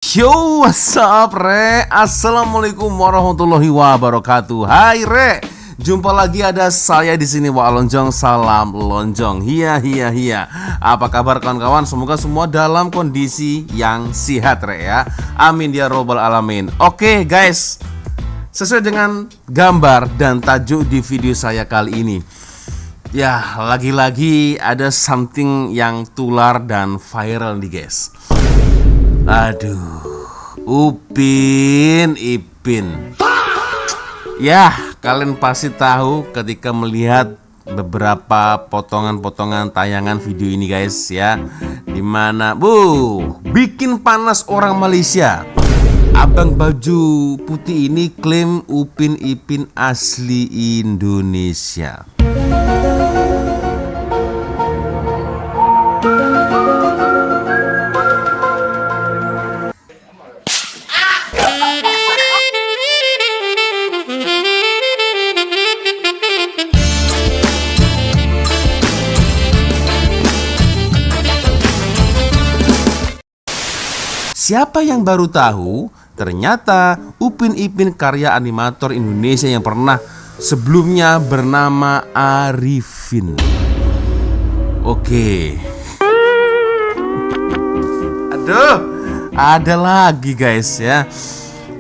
Yo, what's up, Re? Assalamualaikum warahmatullahi wabarakatuh. Hai, Re. Jumpa lagi ada saya di sini, Wak Lonjong. Salam lonjong. Hiya. Apa kabar kawan-kawan? Semoga semua dalam kondisi yang sehat, Re ya. Amin ya robbal alamin. Oke, guys. Sesuai dengan gambar dan tajuk di video saya kali ini. Ya, lagi-lagi ada something yang tular dan viral nih, guys. Aduh, Upin Ipin. Ya, kalian pasti tahu ketika melihat beberapa potongan-potongan tayangan video ini, guys ya. Dimana, bikin panas orang Malaysia. Abang baju putih ini klaim Upin Ipin asli Indonesia. Siapa yang baru tahu, ternyata Upin Ipin karya animator Indonesia yang pernah sebelumnya bernama Arifin. Oke. Aduh, ada lagi guys ya.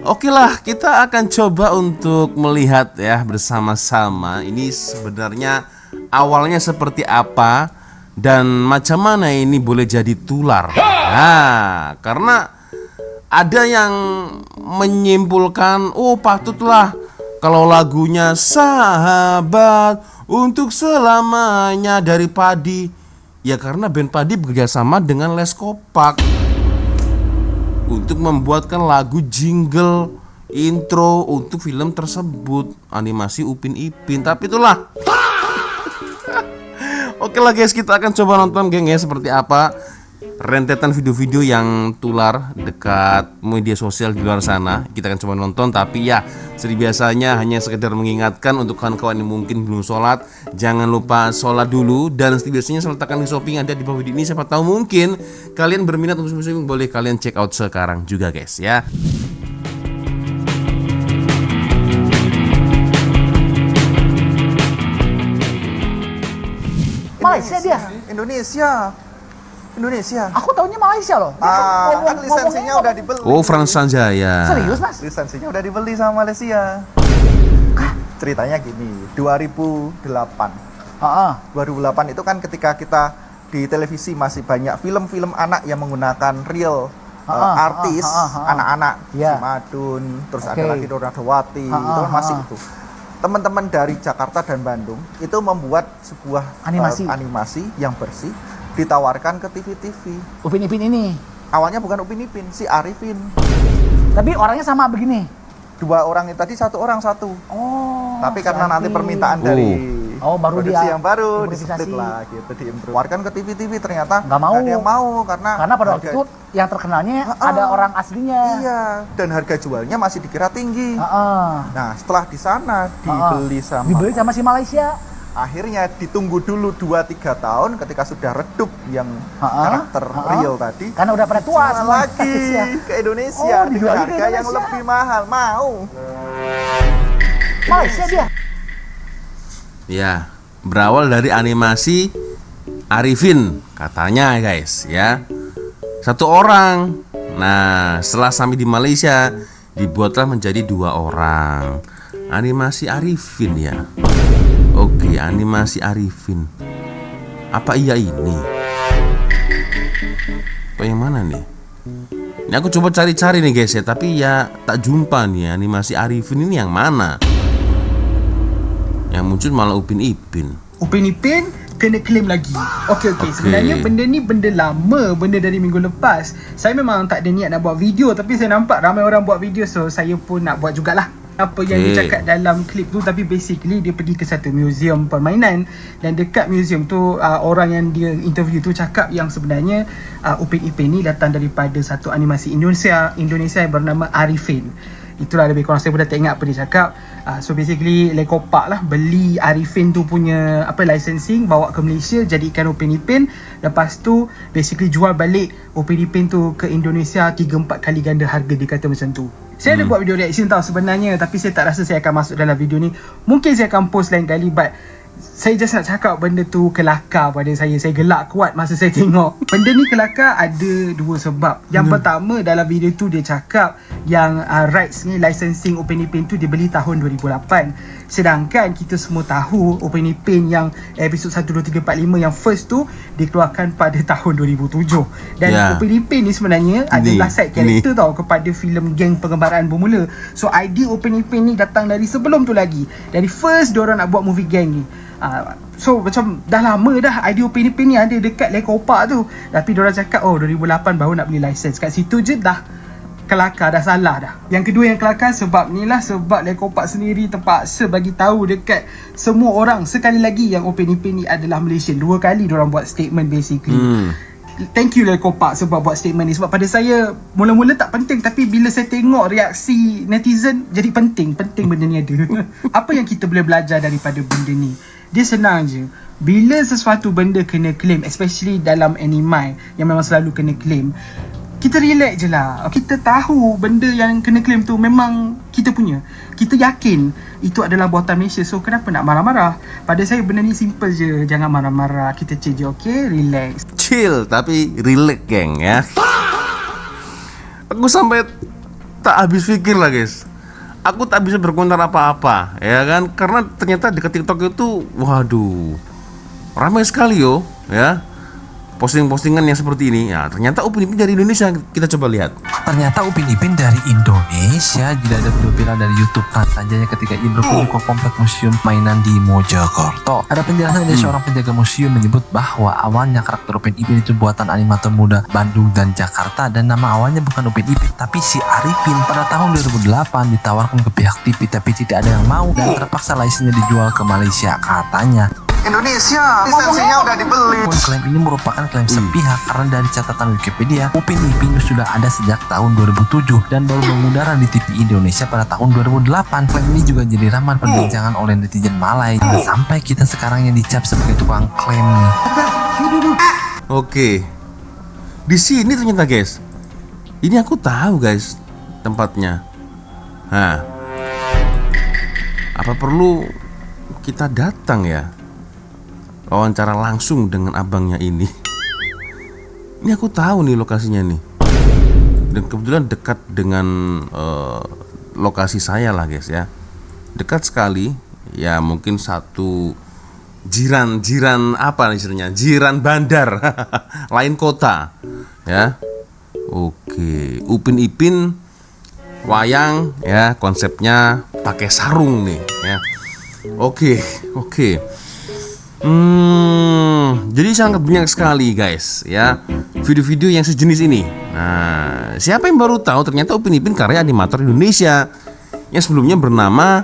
Oke lah, kita akan coba untuk melihat ya bersama-sama ini sebenarnya awalnya seperti apa dan macam mana ini boleh jadi tular. Nah, karena ada yang menyimpulkan, patutlah kalau lagunya Sahabat Untuk Selamanya dari Padi. Ya karena band Padi bekerjasama dengan Les Kopak untuk membuatkan lagu jingle intro untuk film tersebut, animasi Upin Ipin. Tapi itulah. Oke lah guys, kita akan coba nonton geng ya seperti apa rentetan video-video yang tular dekat media sosial di luar sana. Kita akan coba nonton, tapi ya seperti biasanya hanya sekedar mengingatkan untuk kawan-kawan yang mungkin belum sholat, jangan lupa sholat dulu. Dan seperti biasanya saya letakkan link shopping ada di bawah video ini. Siapa tahu mungkin kalian berminat untuk shopping, boleh kalian check out sekarang juga guys ya. Malaysia dia? Indonesia. Aku tahunya Malaysia loh. Kan lisensinya udah dibeli. Oh, Frans Sanjaya. Serius mas? Lisensinya udah dibeli sama Malaysia. Ceritanya gini, 2008 itu kan ketika kita di televisi masih banyak film-film anak yang menggunakan real artis, anak-anak, si Madun, terus ada lagi Doradawati, itu kan masih itu. Teman-teman dari Jakarta dan Bandung itu membuat sebuah animasi yang bersih, ditawarkan ke TV-TV. Upin Ipin ini? Awalnya bukan Upin Ipin, si Arifin. Tapi orangnya sama begini? Dua orang itu tadi, satu orang satu. Oh. Tapi karena nanti permintaan dari baru produksi dia yang baru split lah gitu, dikeluarkan ke TV-TV, ternyata nggak mau. Ada yang mau karena pada waktu itu yang terkenalnya ada orang aslinya. Iya, dan harga jualnya masih dikira tinggi. Nah, setelah di sana dibeli sama si Malaysia. Akhirnya ditunggu dulu 2-3 tahun ketika sudah redup yang karakter real tadi. Karena udah pada tua lagi ke Indonesia dengan harga yang lebih mahal. Mau Malaysia dia? Ya, berawal dari animasi Arifin katanya guys ya. Satu orang. Nah, setelah sampai di Malaysia dibuatlah menjadi 2 orang. Animasi Arifin ya. Oke, animasi Arifin. Apa iya ini? Atau yang mana nih? Ini aku coba cari-cari nih guys ya, tapi ya tak jumpa nih animasi Arifin ini yang mana. Yang muncul malah Upin Ipin. Upin Ipin kena klaim lagi. Okey. Sebenarnya benda ni benda lama, benda dari minggu lepas. Saya memang tak ada niat nak buat video, tapi saya nampak ramai orang buat video, so saya pun nak buat jugalah. Apa yang dia cakap dalam klip tu, tapi basically dia pergi ke satu museum permainan, dan dekat museum tu orang yang dia interview tu cakap yang sebenarnya Upin Ipin ni datang daripada satu animasi Indonesia yang bernama Arifin. Itulah lebih kurang, saya pun dah tak ingat apa dia cakap. So basically Lekopak lah beli Arifin tu punya licensing, bawa ke Malaysia, jadikan Upin Ipin. Lepas tu basically jual balik Upin Ipin tu ke Indonesia 3-4 kali ganda harga, dia kata macam tu. Saya ada buat video reaction tau sebenarnya, tapi saya tak rasa saya akan masuk dalam video ni. Mungkin saya akan post lain kali, but saya just nak cakap benda tu kelakar pada saya. Saya gelak kuat masa saya tengok. Benda ni kelakar ada dua sebab. Yang pertama, dalam video tu dia cakap yang rights ni, licensing Upin Ipin tu dia beli tahun 2008. Sedangkan kita semua tahu Upin Ipin yang episod 1, 2, 3, 4, 5 yang first tu dikeluarkan pada tahun 2007. Dan Upin Ipin ni sebenarnya adalah side character tau kepada filem Geng Pengembaraan Bermula. So idea Upin Ipin ni datang dari sebelum tu lagi. Dari first diorang nak buat movie Geng ni. So macam dah lama dah idea Upin Ipin ni ada dekat Lekopak tu. Tapi diorang cakap 2008 baru nak beli license. Kat situ je dah kelakar, dah salah dah. Yang kedua yang kelakar sebab ni lah, sebab Lekopak sendiri terpaksa bagi tahu dekat semua orang sekali lagi yang Upin Ipin ni adalah Malaysian. 2 kali diorang buat statement basically. Thank you Lekopak sebab buat statement ni. Sebab pada saya mula-mula tak penting, tapi bila saya tengok reaksi netizen jadi penting benda ni ada. Apa yang kita boleh belajar daripada benda ni? Dia senang je. Bila sesuatu benda kena claim, especially dalam anime yang memang selalu kena claim, kita relax je lah. Kita tahu benda yang kena claim tu memang kita punya. Kita yakin itu adalah buatan Malaysia. So kenapa nak marah-marah? Pada saya benda ni simple je. Jangan marah-marah. Kita chill je, okay? Relax. Chill tapi relax geng ya. Aku sampai tak habis pikir lah guys. Aku tak bisa berkomentar apa-apa ya kan, karena ternyata dekat TikTok itu waduh ramai sekali yo ya, posting-postingan yang seperti ini. Ya, ternyata Upin Ipin dari Indonesia. Kita coba lihat. Ternyata Upin Ipin dari Indonesia. Jika ada video viral dari YouTube kan saja ketika Indro membuka komplek museum mainan di Mojokerto. Ada penjelasan dari seorang penjaga museum menyebut bahwa awalnya karakter Upin Ipin itu buatan animator muda Bandung dan Jakarta, dan nama awalnya bukan Upin Ipin tapi si Arifin. Pada tahun 2008 ditawarkan ke pihak TV tapi tidak ada yang mau dan terpaksa lisensinya dijual ke Malaysia katanya. Indonesia, lisensinya udah dibeli. Klaim ini merupakan klaim sepihak karena dari catatan Wikipedia, Upin Ipin sudah ada sejak tahun 2007 dan baru mengudara di TV Indonesia pada tahun 2008. Klaim ini juga jadi ramai perbincangan oleh netizen Malay sampai kita sekarang yang dicap sebagai tukang klaim nih. Oke. Di sini ternyata guys. Ini aku tahu guys tempatnya. Nah. Apa perlu kita datang ya? Wawancara langsung dengan abangnya ini. Ini aku tahu nih lokasinya nih. Dan kebetulan dekat dengan lokasi saya lah guys ya. Dekat sekali. Ya mungkin satu jiran apa istilahnya? Jiran bandar. Lain kota. Ya. Oke, Upin Ipin wayang ya, konsepnya pakai sarung nih ya. Oke. Jadi sangat banyak sekali guys ya video-video yang sejenis ini. Nah, siapa yang baru tahu ternyata Upin Ipin karya animator Indonesia yang sebelumnya bernama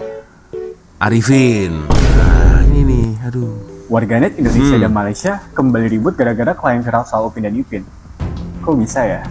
Arifin. Nah, ini nih, aduh. Warganet Indonesia dan Malaysia kembali ribut gara-gara klaim viral soal Upin dan Ipin. Kok bisa ya?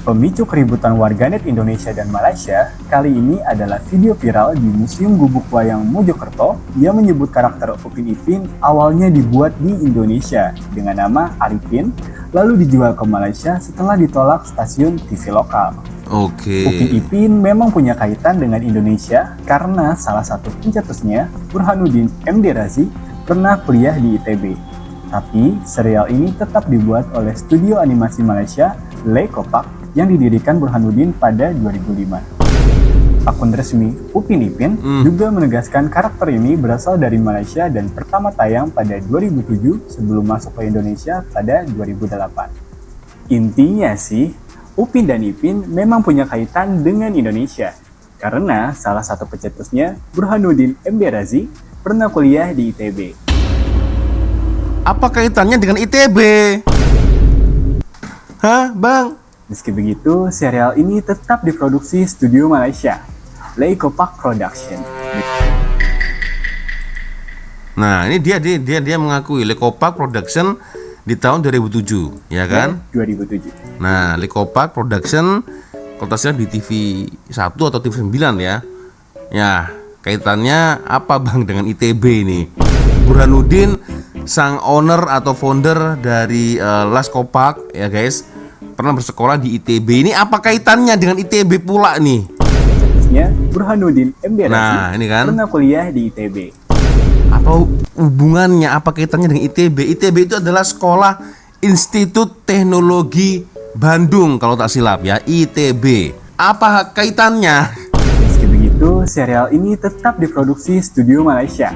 Pemicu keributan warganet Indonesia dan Malaysia kali ini adalah video viral di Museum Gubuk Wayang Mojokerto yang menyebut karakter Upin Ipin awalnya dibuat di Indonesia dengan nama Arifin, lalu dijual ke Malaysia setelah ditolak stasiun TV lokal. Upin Ipin memang punya kaitan dengan Indonesia karena salah satu pencetusnya, Burhanuddin MD Razi, pernah kuliah di ITB. Tapi serial ini tetap dibuat oleh studio animasi Malaysia, Lekopak, yang didirikan Burhanuddin pada 2005. Akun resmi Upin Ipin juga menegaskan karakter ini berasal dari Malaysia dan pertama tayang pada 2007 sebelum masuk ke Indonesia pada 2008. Intinya sih, Upin dan Ipin memang punya kaitan dengan Indonesia karena salah satu pencetusnya, Burhanuddin MD Razi, pernah kuliah di ITB. Apa kaitannya dengan ITB? Hah, Bang? Meski begitu, serial ini tetap diproduksi studio Malaysia, Leikopak Production. Nah, ini dia mengakui Leikopak Production di tahun 2007, ya kan? 2007. Nah, Leikopak Production kalau tak salah di TV 1 atau TV 9 ya. Ya, kaitannya apa Bang dengan ITB ini? Burhanuddin, sang owner atau founder dari Laskopak ya guys, pernah bersekolah di ITB. Ini apa kaitannya dengan ITB pula nih? Contohnya Burhanuddin MD Razi Nah, ini kan. pernah kuliah di ITB. Apa hubungannya, apa kaitannya dengan ITB? ITB itu adalah Sekolah Institut Teknologi Bandung kalau tak silap ya, ITB. Apa kaitannya? Meski begitu, serial ini tetap diproduksi studio Malaysia,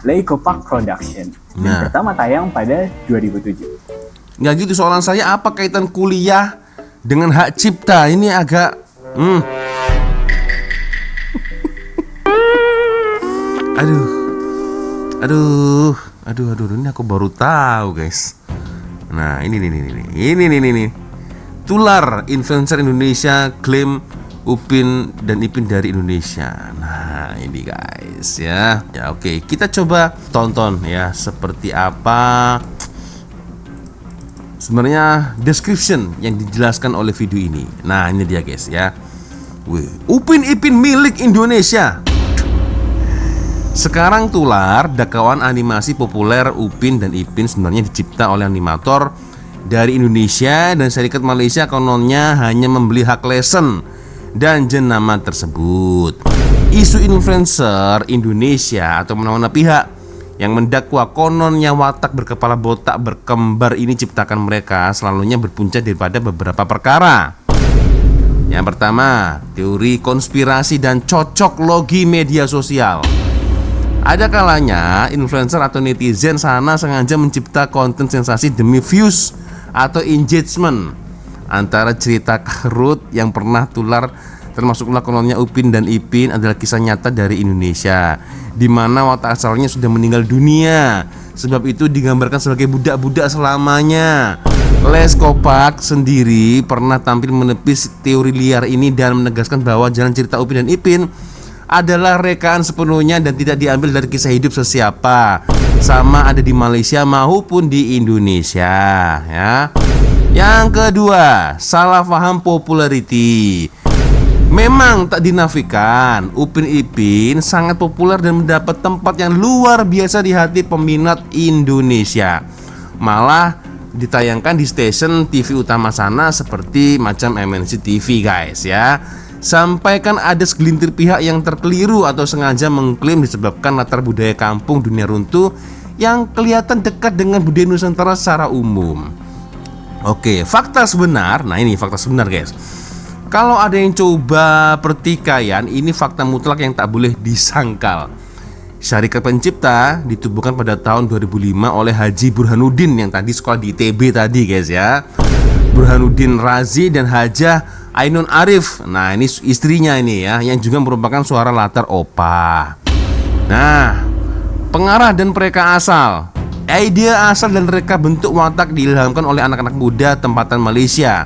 Laikopak Production, yang Nah. pertama tayang pada 2007. Nggak gitu soalan saya, apa kaitan kuliah dengan hak cipta? Ini agak Aduh, ini aku baru tahu guys. Nah, ini. Tular influencer Indonesia klaim Upin dan Ipin dari Indonesia. Nah, ini guys ya. Ya oke, kita coba tonton ya seperti apa sebenarnya description yang dijelaskan oleh video ini. Nah, ini dia guys ya. Wih, Upin Ipin milik Indonesia. Sekarang Tular, dakwahan animasi populer Upin dan Ipin sebenarnya dicipta oleh animator dari Indonesia dan serikat Malaysia kononnya hanya membeli hak lesen dan jenama tersebut. Isu influencer Indonesia atau mana-mana pihak yang mendakwa kononnya watak berkepala botak berkembar ini ciptakan mereka selalunya berpunca daripada beberapa perkara. Yang pertama, teori konspirasi dan cocok logi media sosial. Ada kalanya influencer atau netizen sana sengaja mencipta konten sensasi demi views atau engagement. Antara cerita karut yang pernah Tular termasuklah kononnya Upin dan Ipin adalah kisah nyata dari Indonesia, di mana watak asalnya sudah meninggal dunia. Sebab itu digambarkan sebagai budak-budak selamanya. Laskopak sendiri pernah tampil menepis teori liar ini dan menegaskan bahwa jalan cerita Upin dan Ipin adalah rekaan sepenuhnya dan tidak diambil dari kisah hidup sesiapa, sama ada di Malaysia maupun di Indonesia ya. Yang kedua, salah paham popularity. Memang tak dinafikan Upin Ipin sangat populer dan mendapat tempat yang luar biasa di hati peminat Indonesia. Malah ditayangkan di stasiun TV utama sana seperti macam MNC TV guys ya. Sampai kan ada segelintir pihak yang terkeliru atau sengaja mengklaim disebabkan latar budaya kampung dunia runtuh yang kelihatan dekat dengan budaya Nusantara secara umum. Oke, fakta sebenar. Nah, ini fakta sebenar guys. Kalau ada yang coba pertikaian, ini fakta mutlak yang tak boleh disangkal. Syarikat pencipta ditubuhkan pada tahun 2005 oleh Haji Burhanuddin yang tadi sekolah di ITB tadi guys ya. Burhanuddin Razi dan Hajah Ainun Arif. Nah, ini istrinya ini ya, yang juga merupakan suara latar opa. Nah, pengarah dan pereka asal. Ide asal dan reka bentuk watak diilhamkan oleh anak-anak muda tempatan Malaysia.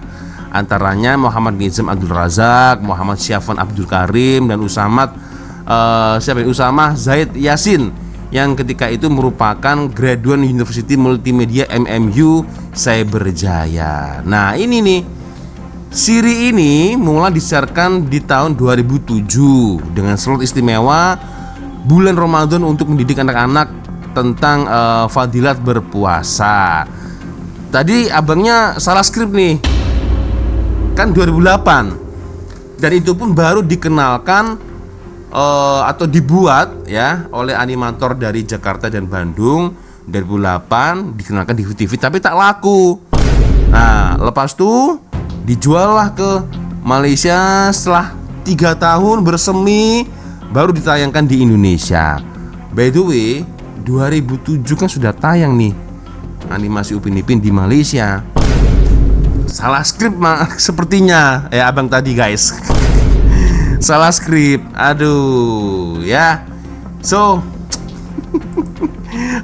Antaranya Muhammad Nizam Abdul Razak, Muhammad Syafwan Abdul Karim dan Usamah Zaid Yasin yang ketika itu merupakan graduan University Multimedia MMU Cyberjaya. Nah, ini nih. Siri ini mulai disiarkan di tahun 2007 dengan slot istimewa bulan Ramadan untuk mendidik anak-anak tentang fadilat berpuasa. Tadi abangnya salah skrip nih. Kan 2008. Dan itu pun baru dikenalkan atau dibuat ya oleh animator dari Jakarta dan Bandung. 2008 dikenalkan di TV tapi tak laku. Nah, lepas itu dijuallah ke Malaysia setelah 3 tahun bersemi baru ditayangkan di Indonesia. By the way, 2007 kan sudah tayang nih animasi Upin Ipin di Malaysia. Salah skrip sepertinya ya abang tadi guys. Salah skrip. Aduh ya. So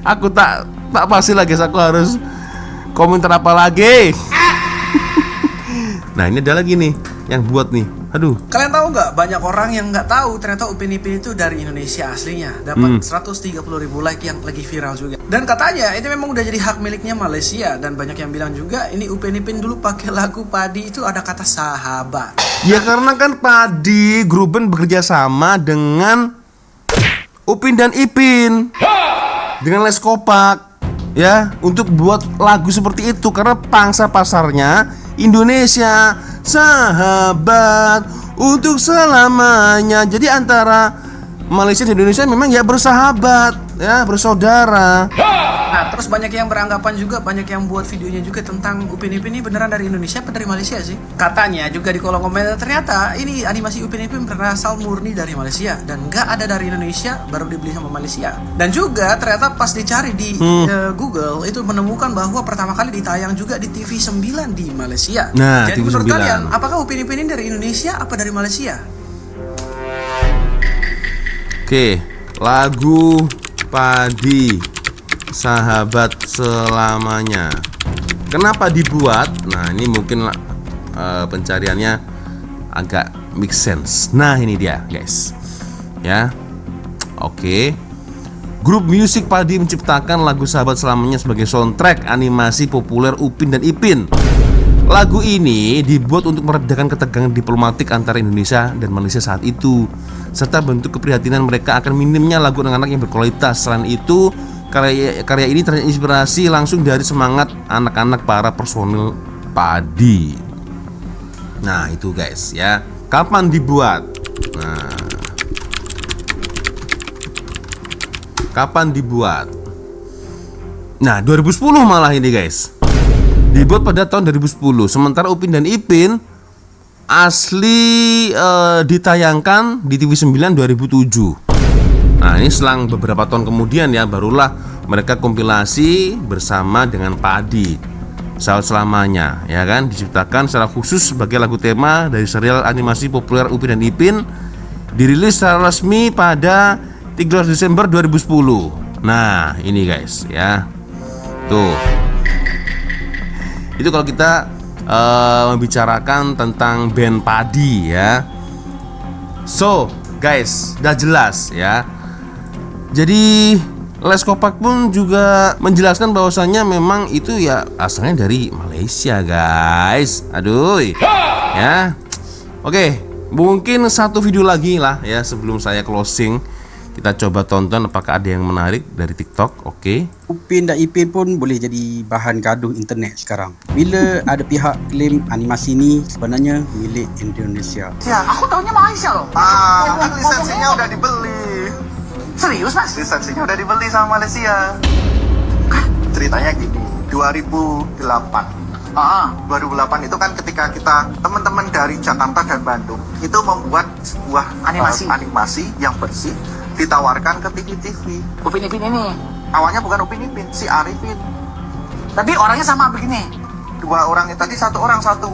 aku tak pasti lagi aku harus komentar apa lagi. Nah, ini ada lagi nih. yang buat nih. Aduh. Kalian tahu nggak, banyak orang yang nggak tahu ternyata Upin Ipin itu dari Indonesia aslinya. Dapat 130.000 like yang lagi viral juga. Dan katanya itu memang udah jadi hak miliknya Malaysia. Dan banyak yang bilang juga ini Upin Ipin dulu pakai lagu Padi itu ada kata sahabat. Ya karena kan Padi grup band bekerja sama dengan Upin dan Ipin, dengan Les Kopak, ya, untuk buat lagu seperti itu karena pangsa pasarnya Indonesia, sahabat untuk selamanya. Jadi antara Malaysia dan Indonesia memang ya bersahabat, ya bersaudara. Nah, terus banyak yang beranggapan juga, banyak yang buat videonya juga tentang Upin Ipin ini beneran dari Indonesia apa dari Malaysia sih? Katanya juga di kolom komentar ternyata ini animasi Upin Ipin berasal murni dari Malaysia dan nggak ada dari Indonesia, baru dibeli sama Malaysia. Dan juga ternyata pas dicari di Google itu menemukan bahwa pertama kali ditayang juga di TV 9 di Malaysia. Nah, jadi TV menurut 9. kalian, apakah Upin Ipin ini dari Indonesia apa dari Malaysia? Oke, lagu Padi sahabat selamanya. Kenapa dibuat? Nah, ini mungkin pencariannya agak make sense. Nah, ini dia, guys. Ya. Oke. Grup musik Padi menciptakan lagu Sahabat Selamanya sebagai soundtrack animasi populer Upin dan Ipin. Lagu ini dibuat untuk meredakan ketegangan diplomatik antara Indonesia dan Malaysia saat itu, serta bentuk keprihatinan mereka akan minimnya lagu anak-anak yang berkualitas. Selain itu, karya ini terinspirasi langsung dari semangat anak-anak para personil Padi. Nah, itu guys ya. Kapan dibuat? Nah, kapan dibuat? Nah, 2010 malah ini guys. Dibuat pada tahun 2010. Sementara Upin dan Ipin asli ditayangkan di TV 9 2007. Nah, ini selang beberapa tahun kemudian ya barulah mereka kompilasi bersama dengan Padi Sahabat Selamanya, ya kan, diciptakan secara khusus sebagai lagu tema dari serial animasi populer Upin dan Ipin, dirilis secara resmi pada 13 Desember 2010. Nah, ini guys ya. Tuh. Itu kalau kita membicarakan tentang band Padi ya. So, guys, udah jelas ya. Jadi Les Kopak pun juga menjelaskan bahwasannya memang itu ya asalnya dari Malaysia, guys. Aduh. Ya. Oke, mungkin satu video lagi lah ya sebelum saya closing. Kita coba tonton apakah ada yang menarik dari TikTok. Oke. Upin dan Ipin pun boleh jadi bahan gaduh internet sekarang. Bila ada pihak klaim animasi ini sebenarnya milik Indonesia. Ya, aku tahunya Malaysia loh. Kan lisensinya udah dibeli. Serius, Mas? Lisensinya udah dibeli sama Malaysia. Ceritanya gini, 2008. 2008 itu kan ketika kita teman-teman dari Jakarta dan Bandung itu membuat sebuah animasi yang bersih ditawarkan ke TV-TV. Upin Ipin ini. Awalnya bukan Upin Ipin, si Arifin. Tapi orangnya sama begini. Dua orang tadi, satu orang satu.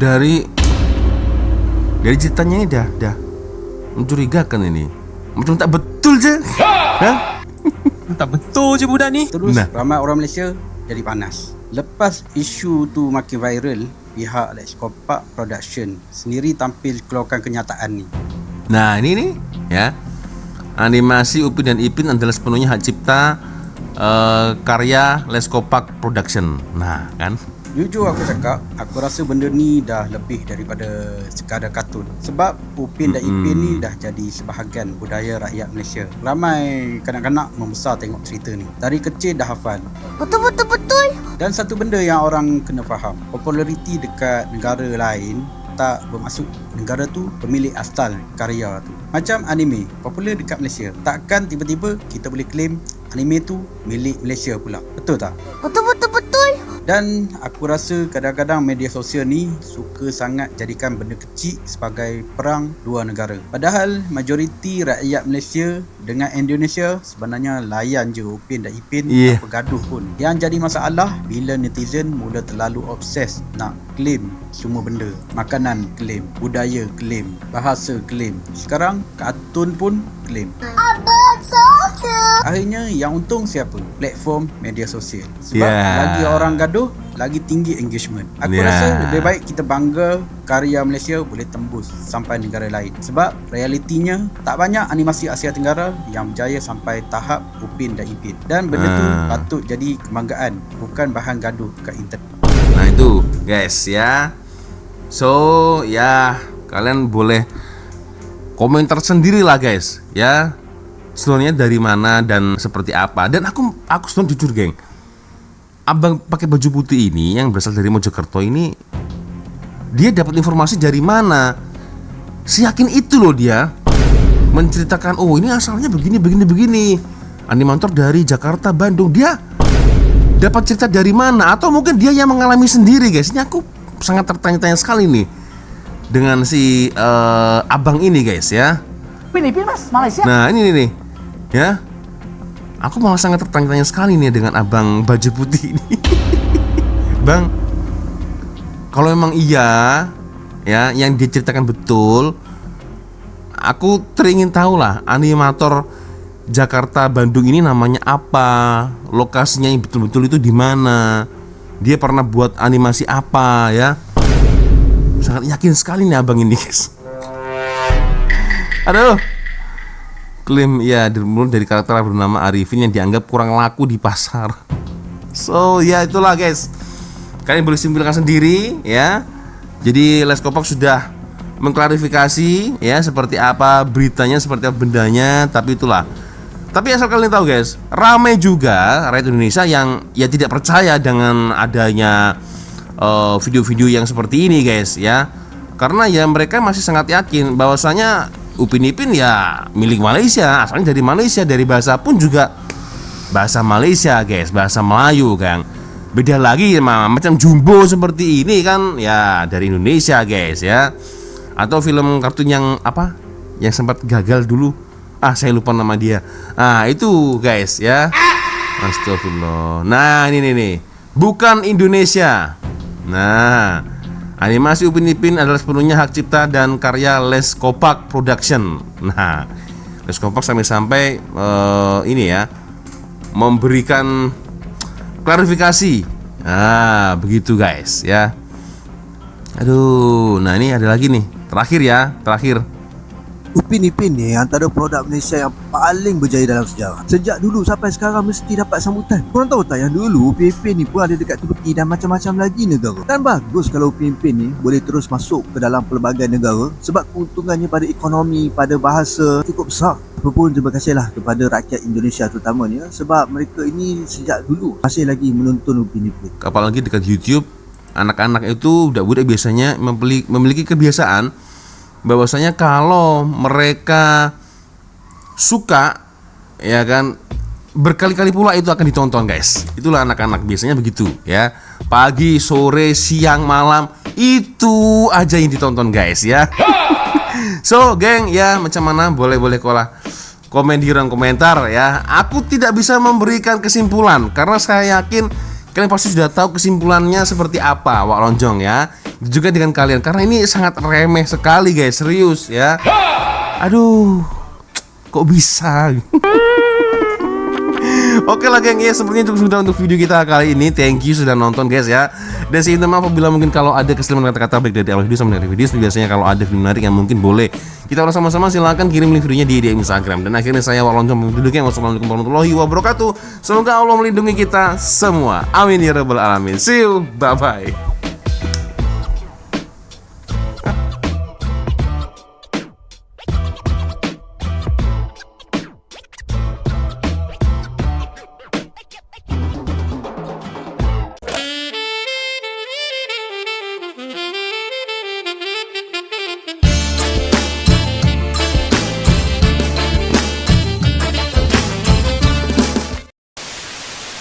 Dari ceritanya ini dah mencurigakan ini. Macam tak betul je. Hah? Tak betul je budak ni. Terus Nah. ramai orang Malaysia jadi panas. Lepas isu tu makin viral, pihak Les Kopak Production sendiri tampil keluarkan kenyataan ni. Nah, ini nih ya. Animasi Upin dan Ipin adalah sepenuhnya hak cipta karya Les Kopak Production. Nah, kan? Jujur aku cakap, aku rasa benda ni dah lebih daripada sekadar kartun. Sebab Upin dan Ipin ni dah jadi sebahagian budaya rakyat Malaysia. Ramai kanak-kanak membesar tengok cerita ni. Dari kecil dah hafal. Betul. Dan satu benda yang orang kena faham, populariti dekat negara lain tak bermaksud negara tu pemilik asal karya tu. Macam anime, popular dekat Malaysia. Takkan tiba-tiba kita boleh claim anime tu milik Malaysia pula. Betul tak? Betul. Dan aku rasa kadang-kadang media sosial ni suka sangat jadikan benda kecil sebagai perang dua negara. Padahal majoriti rakyat Malaysia dengan Indonesia sebenarnya layan je Upin dan Ipin tak bergaduh pun. Yang jadi masalah bila netizen mula terlalu obses nak claim semua benda. Makanan claim, budaya claim, bahasa claim. Sekarang kartun pun claim. Akhirnya yang untung siapa? Platform media sosial. Sebab lagi orang gaduh, lagi tinggi engagement. Aku Ya. rasa lebih baik kita bangga karya Malaysia boleh tembus sampai negara lain. Sebab realitinya tak banyak animasi Asia Tenggara yang berjaya sampai tahap Upin dan Ipin. Dan benda tu patut jadi kebanggaan, bukan bahan gaduh kat internet. Nah itu guys ya. So ya kalian boleh komentar sendiri lah guys ya, sebenarnya dari mana dan seperti apa. Dan aku sebenarnya jujur geng, abang pakai baju putih ini yang berasal dari Mojokerto ini, dia dapat informasi dari mana? Seyakin itu loh dia menceritakan, oh ini asalnya begini. Animator dari Jakarta, Bandung. Dia dapat cerita dari mana? Atau mungkin dia yang mengalami sendiri guys. Ini aku sangat tertanya-tanya sekali nih dengan si abang ini guys ya. Upin Mas, Malaysia. Nah ini nih ya, aku malah sangat tertanya-tanya sekali nih dengan abang baju putih ini. Bang, kalau emang iya ya yang diceritakan betul, aku teringin tahu lah animator Jakarta Bandung ini namanya apa, lokasinya yang betul-betul itu di mana, dia pernah buat animasi apa ya. Sangat yakin sekali nih abang ini guys. Aduh, klaim ya dari karakter bernama Arifin yang dianggap kurang laku di pasar. So ya itulah guys, kalian boleh simpulkan sendiri ya. Jadi Leskopak sudah mengklarifikasi ya seperti apa beritanya, seperti apa bendanya. Tapi itulah, tapi asal kalian tahu guys, ramai juga rakyat Indonesia yang ya tidak percaya dengan adanya video-video yang seperti ini guys ya. Karena ya mereka masih sangat yakin bahwasanya Upin Ipin ya milik Malaysia, asalnya dari Malaysia, dari bahasa pun juga bahasa Malaysia guys, bahasa Melayu kan. Beda lagi macam Jumbo seperti ini kan ya dari Indonesia guys ya. Atau film kartun yang apa? Yang sempat gagal dulu. Saya lupa nama dia. Itu guys ya. Astagfirullah. Nah, ini nih. Bukan Indonesia. Nah, animasi Upin Ipin adalah sepenuhnya hak cipta dan karya Leskopak Production. Nah, Leskopak sampai-sampai ini ya memberikan klarifikasi. Nah, begitu guys ya. Aduh, nah ini ada lagi nih. Terakhir. Upin Ipin ni antara produk Malaysia yang paling berjaya dalam sejarah. Sejak dulu sampai sekarang mesti dapat sambutan. Korang tahu tak yang dulu Upin Ipin ni pun ada dekat Turki dan macam-macam lagi negara. Dan bagus kalau Upin Ipin ni boleh terus masuk ke dalam pelbagai negara sebab keuntungannya pada ekonomi, pada bahasa cukup besar. Apapun terima kasihlah kepada rakyat Indonesia terutamanya sebab mereka ini sejak dulu masih lagi menonton Upin Ipin. Apalagi dekat YouTube, anak-anak itu budak-budak biasanya memiliki kebiasaan bahwasanya kalau mereka suka ya kan, berkali-kali pula itu akan ditonton guys. Itulah anak-anak biasanya begitu ya. Pagi, sore, siang, malam itu aja yang ditonton guys ya. So geng ya, macam mana boleh kolah komen di ruang komentar ya. Aku tidak bisa memberikan kesimpulan karena saya yakin kalian pasti sudah tahu kesimpulannya seperti apa, Wak Lonjong ya. Juga dengan kalian, karena ini sangat remeh sekali guys, serius ya. Aduh, kok bisa? Oke lah geng ya, sepertinya cukup sudah untuk video kita kali ini. Thank you sudah nonton guys ya. Dan saya minta maaf apabila mungkin kalau ada kesalahan kata-kata baik dari awal video sampai akhir video. Biasanya kalau ada film menarik yang mungkin boleh kita ulas sama-sama, silahkan kirim link videonya di DM Instagram. Dan akhirnya saya Wak Lonjong menduduki. Wassalamualaikum warahmatullahi wabarakatuh. Semoga Allah melindungi kita semua. Amin ya rabbal alamin. See you, bye bye.